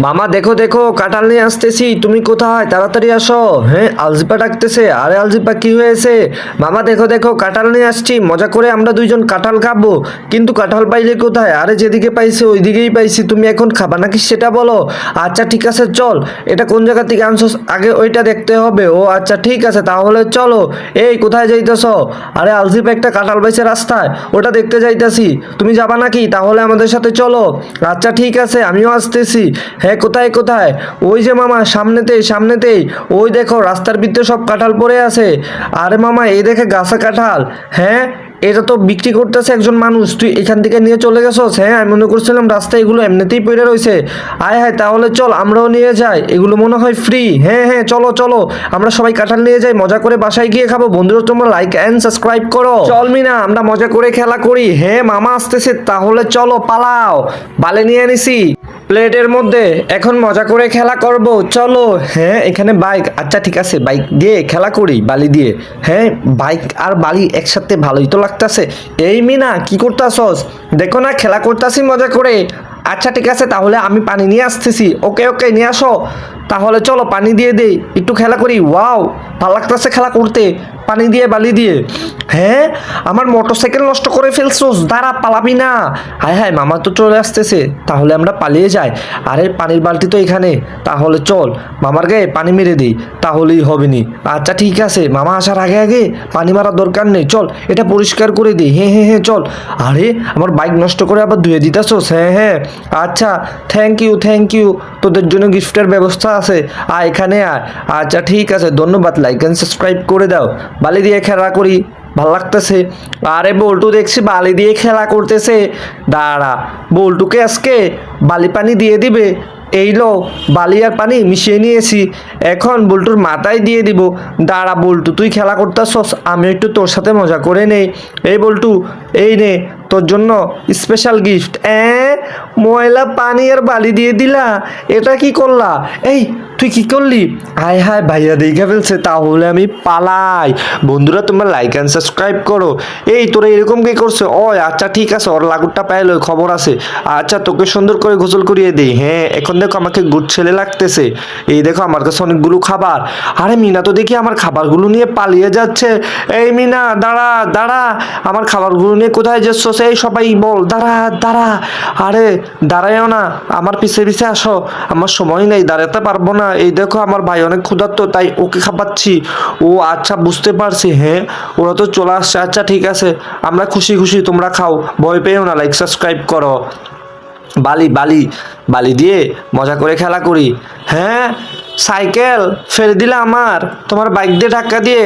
মামা দেখো দেখো কাঁঠাল নিয়ে আসতেছি, তুমি কোথায়? তাড়াতাড়ি আসো। হ্যাঁ, আলজিপা ডাকতেছে। আরে আলজিপা কি হয়েছে? মামা দেখো দেখো কাঁঠাল নিয়ে আসছি, মজা করে আমরা দুইজন কাঁঠাল খাবো। কিন্তু কাঁঠাল পাইলে কোথায়? আরে যেদিকে পাইছি ওইদিকেই পাইছি, তুমি এখন খাবা নাকি সেটা বলো। আচ্ছা ঠিক আছে চল, এটা কোন জায়গা থেকে আনছো আগে ওইটা দেখতে হবে। ও আচ্ছা ঠিক আছে তাহলে চলো। এই কোথায় যাইতেছ? আরে আলজিপা একটা কাঁঠাল পাইছে রাস্তায়, ওটা দেখতে যাইতাছি। তুমি যাবা নাকি? তাহলে আমাদের সাথে চলো। আচ্ছা ঠিক আছে আমিও আসতেছি। হ্যাঁ কোথায় কোথায়? ওই যে মামা সামনেতেই সামনেতেই। ওই দেখো রাস্তার ভিতরে সব কাঁঠাল পড়ে আছে। আরে মামা এই দেখে গাছে কাঁঠাল। হ্যাঁ, এটা তো বিক্রি করতেছে একজন মানুষ, তুই এখান থেকে নিয়ে চলে গেছস? হ্যাঁ আমি মনে করছিলাম রাস্তায় এগুলো এমনিতেই পড়ে রয়েছে। আয় হায় তাহলে চল আমরাও নিয়ে যাই, এগুলো মনে হয় ফ্রি। হ্যাঁ হ্যাঁ চলো চলো, আমরা সবাই কাঁঠাল নিয়ে যাই, মজা করে বাসায় গিয়ে খাবো। বন্ধুরা তোমরা লাইক এন্ড সাবস্ক্রাইব করো। চল মিনা আমরা মজা করে খেলা করি। হ্যাঁ মামা আসতেছে, তাহলে চলো পালাও। বালে নিয়ে নিছি প্লেটের মধ্যে, এখন মজা করে খেলা করব চলো। হ্যাঁ এখানে বাইক, আচ্ছা ঠিক আছে বাইক দিয়ে খেলা করি বালি দিয়ে। হ্যাঁ বাইক আর বালি একসাথে ভালোই তো লাগতেছে। এই মিনা কি করতাছস? দেখো না খেলা করতাছি মজা করে। আচ্ছা ঠিক আছে তাহলে আমি পানি নিয়ে আসতেছি। ওকে ওকে নিয়ে আসো। তাহলে চলো পানি দিয়ে দেই, একটু খেলা করি। ওয়াও ভালো লাগতেছে খেলা করতে, পানি দিয়ে বালি দিয়ে। হ্যাঁ আমার মোটরসাইকেল নষ্ট করে ফেলছোস, দাঁড়া পালাবি না। হায় হায় মামা তো চলে আসতেছে, তাহলে আমরা পালিয়ে যাই। আরে পানির বালতি তো এখানে, তাহলে চল মামার গায়ে পানি মেরে দিই, তাহলেই হবে নি। আচ্ছা ঠিক আছে মামা আসার আগে আগে পানি মারার দরকার নেই, চল এটা পরিষ্কার করে দিই। হ্যাঁ হ্যাঁ হ্যাঁ চল। আরে আমার বাইক নষ্ট করে আবার ধুয়ে দিতেছোস? হ্যাঁ হ্যাঁ আচ্ছা থ্যাংক ইউ থ্যাংক ইউ, তোদের জন্য গিফটের ব্যবস্থা আছে, এখানে আয়। আচ্ছা ঠিক আছে ধন্যবাদ, লাইক এন্ড সাবস্ক্রাইব করে দাও। বালি দিয়ে খেলা করি, ভাল লাগতেছে। আরে বল্টু দেখছি বালি দিয়ে খেলা করতেছে, দাঁড়া বল্টুকে আজকে বালি পানি দিয়ে দিবে। এই লো বালি আর পানি মিশিয়ে নিয়েছি, এখন বল্টুর মাথায় দিয়ে দিব। দাঁড়া বল্টু তুই খেলা করতেছস, আমি একটু তোর সাথে মজা করে নেই। এই বল্টু এই নে তোর জন্য স্পেশাল গিফট। ময়লা পানি আর বালি দিয়ে দিলা, এটা কি করলা? এই তুই কি করলি? হায় হায় ভাইয়া দেখে ফেলছে, তাহলে আমি পালাই। বন্ধুরা তোমরা লাইক অ্যান্ড সাবস্ক্রাইব করো। এই তোরা এরকম কি করছে? ও আচ্ছা ঠিক আছে, ওর লাগুরটা পাইলো খবর আছে। আচ্ছা তোকে সুন্দর করে গোসল করিয়ে দেই। হ্যাঁ এখন দেখো আমাকে গুড ছেলে লাগতেছে। এই দেখো আমার কাছে অনেকগুলো খাবার। আরে মিনা তো দেখি আমার খাবারগুলো নিয়ে পালিয়ে যাচ্ছে। এই মিনা দাঁড়া দাঁড়া, আমার খাবারগুলো নিয়ে কোথায় যাচ্ছ? এই সবাই বল দাঁড়া দাঁড়া। আরে দাঁড়ায়ও না, আমার পিছে পিছে আসো, আমার সময় নেই, দাঁড়াতে পারবো না। এই দেখো আমার ভাই অনেক ক্ষুধার্ত, তাই ওকে খাওয়াচ্ছি। ও আচ্ছা বুঝতে পারছি। হ্যাঁ ওরা তো চলে আসছে, আচ্ছা ঠিক আছে আমরা খুশি খুশি, তোমরা খাও, ভয় পেও না, লাইক সাবস্ক্রাইব করো। বালি বালি বালি দিয়ে মজা করে খেলা করি। হ্যাঁ সাইকেল ফেলে দিলে আমার, তোমার বাইক দিয়ে ধাক্কা দিয়ে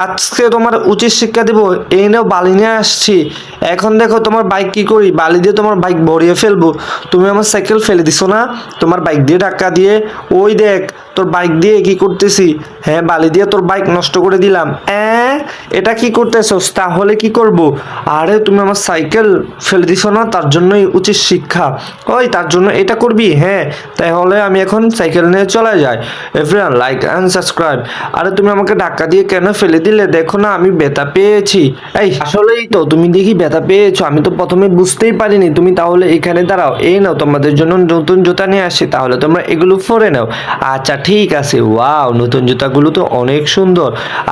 আজকে তোমার উচিত শিক্ষা দেবো। এই নাও বালি নিয়ে আসছি, এখন দেখো তোমার বাইক কি করি, বালি দিয়ে তোমার বাইক ভরিয়ে ফেলবো। তুমি আমার সাইকেল ফেলে দিছো না, তোমার বাইক দিয়ে ধাক্কা দিয়ে। ওই দেখ তোর বাইক দিয়ে কি করতেছি। হ্যাঁ বালি দিয়ে তোর বাইক নষ্ট করে দিলাম। এটা কি করতেছস? তাহলে কি করব? আরে তুমি আমার সাইকেল ফেলে দিছো না, তার জন্যই উচিত শিক্ষা। ওই তার জন্য এটা করবি? হ্যাঁ তাহলে আমি এখন সাইকেল নিয়ে চলে যাই। Everyone like and subscribe. আরে তুমি আমাকে ধাক্কা দিয়ে কেন ফেলে দিলে? দেখো না আমি ব্যথা পেয়েছি। এই আসলেই তো তুমি দেখি ব্যথা পেয়েছো, আমি তো প্রথমে বুঝতেই পারিনি। তুমি তাহলে এখানে দাঁড়াও, এই নাও তোমাদের জন্য নতুন জুতা নিয়ে আসি, তাহলে তোমরা এগুলো পরে নাও। আচ্ছা ঠিক আছে। ওয়াও নতুন জুতাগুলো তো অনেক সুন্দর।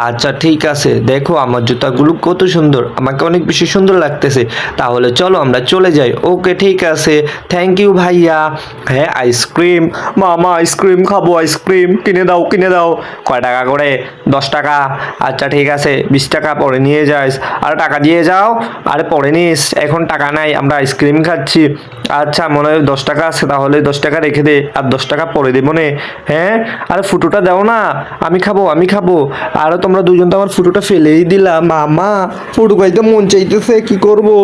আচ্ছা ঠিক আছে, দেখো আমার জুতাগুলো কত সুন্দর, আমাকে অনেক বেশি সুন্দর লাগতেছে। তাহলে চলো আমরা চলে যাই। ওকে ঠিক আছে, থ্যাংক ইউ ভাইয়া। হ্যাঁ আইসক্রিম, মামা আইসক্রিম খাবো, আইসক্রিম কিনে দাও কিনে দাও। কয় টাকা করে? 10 টাকা। আচ্ছা ঠিক আছে 20 টাকা পরে নিয়ে যাস, আর টাকা দিয়ে যাও। আরে পরে নিস, এখন টাকা নাই, আমরা আইসক্রিম খাচ্ছি। আচ্ছা মনে হয় 10 টাকা আছে, তাহলে 10 টাকা রেখে দে, আর 10 টাকা পরে দেবো নে। হ্যাঁ আরে ফুটোটা দাও না, আমি খাবো আমি খাবো। আরে তোমরা দুজন তো আমার ফুটোটা ফেলেই দিলা। মামা ফুটো খাইতে মন চাইতেছে, কি করবো?